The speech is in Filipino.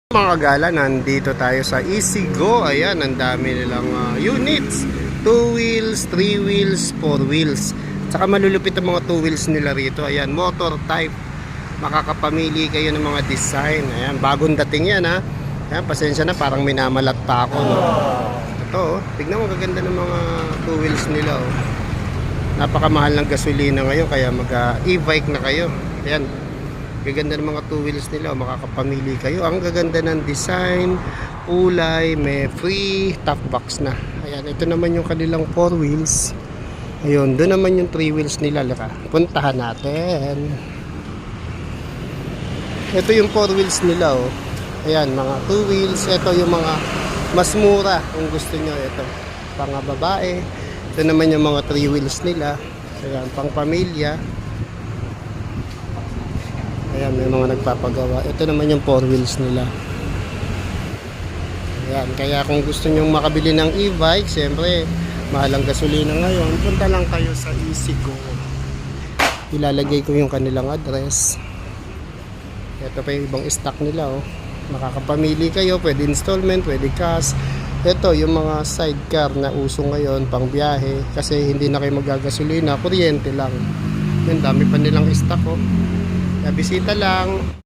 Mga gala, nandito tayo sa Easygo. Ayan, ang dami nilang units. 2 wheels, 3 wheels, 4 wheels. Tsaka malulupit ang mga 2 wheels nila rito. Ayan, motor type. Makakapamili kayo ng mga design. Ayan, bagong dating yan ha. Ayan, pasensya na, parang minamalat pa ako. No? Ito, tignan mo, gaganda ng mga 2 wheels nila. Oh. Napakamahal ng gasolina ngayon, kaya mag-e-bike na kayo. Ayan. Gaganda ng mga 2 wheels nila, makakapamili kayo. Ang gaganda ng design, kulay, may free top box na. Ayan, ito naman yung kanilang 4 wheels. Ayun, doon naman yung 3 wheels nila. Laka, puntahan natin. Ito yung 4 wheels nila, oh. Ayan, mga 2 wheels. Ito yung mga mas mura kung gusto nyo. Ito, pang babae. Ito naman yung mga 3 wheels nila. Ayan, pang pamilya. Ayan, may mga nagpapagawa. Ito naman yung 4 wheels nila. Ayan, kaya kung gusto nyong makabili ng e-bike, siyempre, mahal ang gasolina ngayon, punta lang kayo sa Easygo. Ilalagay ko yung kanilang address. Ito pa yung ibang stock nila, oh. Makakapamili kayo, pwede installment, pwede cash. Ito, yung mga sidecar na uso ngayon, pang biyahe, kasi hindi na kayo magagasolina, kuryente lang. Yan, dami pa nilang stock, oh. Bisita lang.